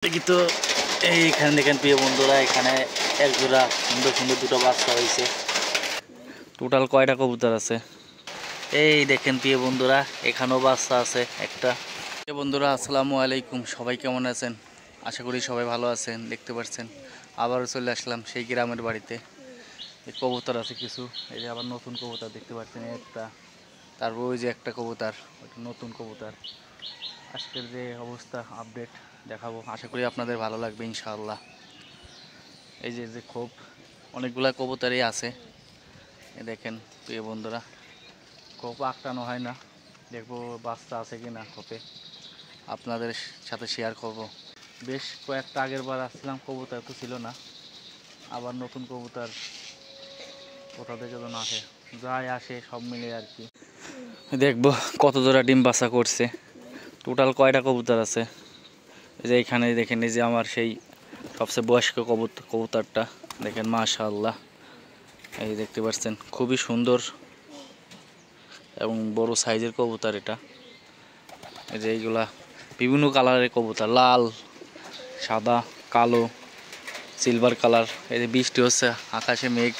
দেখি তো এইখানে দেখেন প্রিয় বন্ধুরা, এখানে এক জোড়া সুন্দর সুন্দর দুটো বাচ্চা হয়েছে। টোটাল কয়টা কবুতর আছে এই দেখেন প্রিয় বন্ধুরা, এখানেও বাচ্চা আছে একটা। প্রিয় বন্ধুরা আসসালামু আলাইকুম, সবাই কেমন আছেন? আশা করি সবাই ভালো আছেন। দেখতে পাচ্ছেন আবারও চলে আসলাম সেই গ্রামের বাড়িতে। এই কবুতর আছে কিছু, এই যে আবার নতুন কবুতর দেখতে পাচ্ছেন একটা, তারপর ওই যে একটা কবুতর, ওইটা নতুন কবুতর। আজকের যে অবস্থা আপডেট দেখাবো, আশা করি আপনাদের ভালো লাগবে ইনশাআল্লাহ। এই যে যে খোপ অনেকগুলা কবুতরই আছে, এ দেখেন প্রিয় বন্ধুরা, খোপ আটকানো হয় না, দেখবো বাচ্চা আছে কি না খোপে, আপনাদের সাথে শেয়ার করব। বেশ কয়েকটা আগের বার আসছিলাম, কবুতর তো ছিল না, আবার নতুন কবুতর কোথা থেকে যেন আসে, যাই আসে সব মিলে আর কি। দেখবো কত জোড়া ডিম বাচ্চা করছে, টোটাল কয়টা কবুতর আছে। এই যে এখানে দেখেন, এই যে আমার সেই সবচেয়ে বয়স্ক কবুতরটা দেখেন, মাশাআল্লাহ। এই দেখতে পাচ্ছেন খুবই সুন্দর এবং বড় সাইজের কবুতর এটা। এই যে এইগুলা বিভিন্ন কালারের কবুতর, লাল, সাদা, কালো, সিলভার কালার। এই যে বৃষ্টি হচ্ছে, আকাশে মেঘ,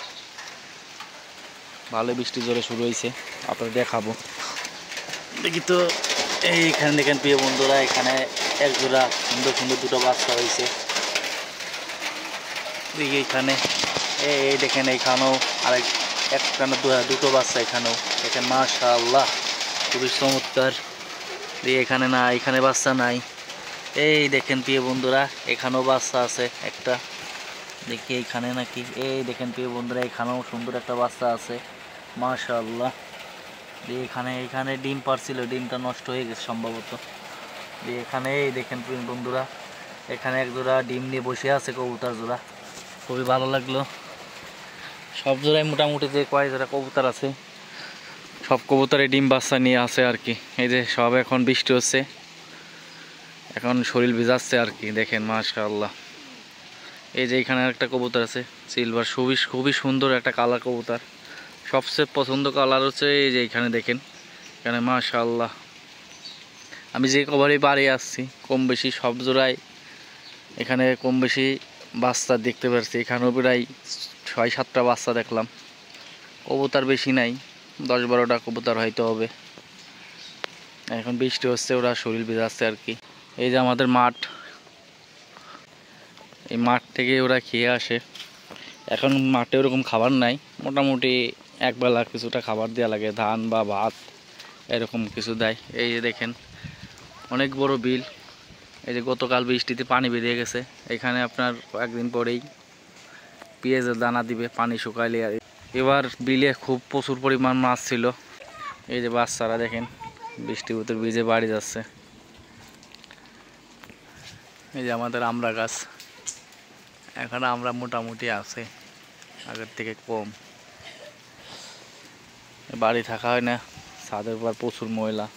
ভালো বৃষ্টি জোরে শুরু হয়েছে, আপনাদের দেখাবো। দেখি তো এইখানে দেখেন প্রিয় বন্ধুরা, এখানে এক জোড়া সুন্দর সুন্দর দুটো বাচ্চা হয়েছে। দেখি এখানে এই দেখেন, এইখানেও আরেক একখানে দুটো বাচ্চা, এখানেও দেখেন মাশাআল্লাহ খুবই চমৎকার। দিয়ে এখানে না, এখানে বাচ্চা নাই। এই দেখেন প্রিয় বন্ধুরা, এখানেও বাচ্চা আছে একটা, দেখি এইখানে নাকি, এই দেখেন প্রিয় বন্ধুরা, এখানেও সুন্দর একটা বাচ্চা আছে মাশাআল্লাহ। দিয়ে এখানে ডিম পারছিল, ডিমটা নষ্ট হয়ে গেছে সম্ভবত। দিয়ে এখানে এই দেখেন প্রিয় বন্ধুরা, এখানে এক জোড়া ডিম নিয়ে বসে আছে কবুতর জোড়া, খুবই ভালো লাগলো। সব জোড়ায় মোটামুটি যে কয় জোড়া কবুতর আছে, সব কবুতরে ডিম বাচ্চা নিয়ে আছে আর কি। এই যে সব এখন বৃষ্টি হচ্ছে, এখন শরীর ভিজাচ্ছে আর কি, দেখেন মাশাআল্লাহ। এই যে এখানে একটা কবুতর আছে সিলভার, খুবই সুন্দর একটা কালার কবুতর। সবচেয়ে পছন্দ কালার হচ্ছে এই যে এখানে দেখেন, এখানে মাশাআল্লাহ। আমি যে কভারই বাড়ি আসছি, কম বেশি সব জোড়ায় এখানে কম বেশি বাচ্চা দেখতে পাচ্ছি। এখানেও প্রায় 6-7টা বাচ্চা দেখলাম। কবুতর বেশি নাই, 10-12টা কবুতর হয়তো হবে। এখন বৃষ্টি হচ্ছে, ওরা শরীর ভিজাচ্ছে আর কি। এই যে আমাদের মাঠ, এই মাঠ থেকে ওরা খেয়ে আসে। এখন মাঠে ওরকম খাবার নাই, মোটামুটি একবেলা কিছুটা খাবার দেওয়া লাগে, ধান বা ভাত এরকম কিছু দেয়। এই যে দেখেন অনেক বড় বিল, এই যে গতকাল বৃষ্টিতে পানি বেরিয়ে গেছে। এখানে আপনার কয়েকদিন পরেই পেঁয়াজের দানা দিবে পানি শুকাইলে। এবার বিলে খুব প্রচুর পরিমাণ মাছ ছিল। এই যে বাচ্চারা দেখেন বৃষ্টির ভিতর ভিজে বাড়ি যাচ্ছে। এই যে আমাদের আমড়া গাছ, এখন আমরা মোটামুটি আছে, আগের থেকে কম। বাড়ি থাকা হয় না, ছাদের উপর প্রচুর ময়লা।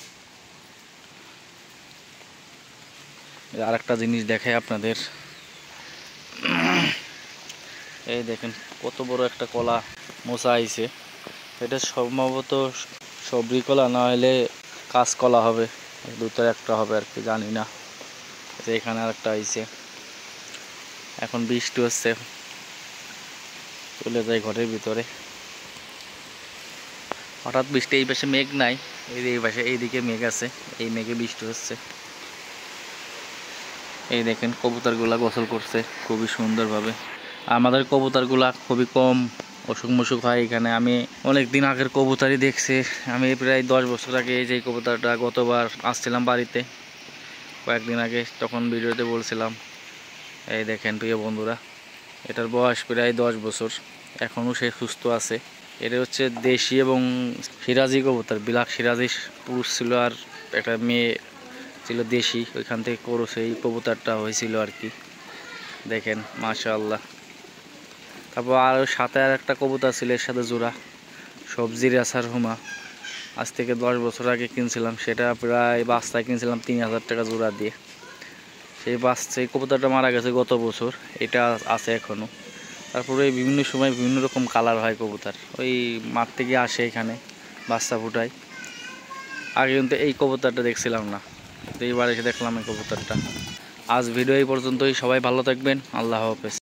আর একটা জিনিস দেখাই আপনাদের, এই দেখেন কত বড় একটা কলা মোচা আইছে। এটা সম্ভবত সবরি কলা, না হলে কাঁচকলা হবে, দুটোর একটা হবে আর কি, জানি না। এখানে আর একটা আইছে। এখন বৃষ্টি হচ্ছে, চলে যায় ঘরের ভিতরে। হঠাৎ বৃষ্টি, এই পাশে মেঘ নাই, এই পাশে এইদিকে মেঘ আছে, এই মেঘে বৃষ্টি হচ্ছে। এই দেখেন কবুতরগুলা গোসল করছে খুবই সুন্দরভাবে। আমাদের কবুতরগুলা খুবই কম অসুখ মসুখ হয় এখানে। আমি অনেক দিন আগের কবুতরই দেখছি, আমি প্রায় 10 বছর আগে এই যে কবুতরটা গতবার আসছিলাম বাড়িতে কয়েকদিন আগে, তখন ভিডিওতে বলছিলাম। এই দেখেন প্রিয় বন্ধুরা, এটার বয়স প্রায় 10 বছর, এখনও সে সুস্থ আছে। এটা হচ্ছে দেশি এবং সিরাজি কবুতর, বিলাক সিরাজি পুরুষ ছিল, আর একটা মেয়ে ছিল দেশি, ওইখান থেকে করছে এই কবুতরটা হয়েছিল আর কি। দেখেন মাশাআল্লাহ। তারপর আর সাথে আর একটা কবুতর ছিল এর সাথে জোড়া, সবজির আসার হুমা। আজ থেকে 10 বছর আগে কিনছিলাম, সেটা প্রায় বাচ্চায় কিনছিলাম 3000 টাকা জোড়া দিয়ে। সেই কবুতরটা মারা গেছে গত বছর, এটা আছে এখনও। তারপরে বিভিন্ন সময় বিভিন্ন রকম কালার হয় কবুতর, ওই মাঠ থেকে আসে এখানে বাচ্চা ফুটায়। আগে কিন্তু এই কবুতরটা দেখছিলাম না, এইবার এসে দেখলাম এই কবুতরটা। আজ ভিডিও এই পর্যন্তই। সবাই ভালো থাকবেন। আল্লাহ হাফেজ।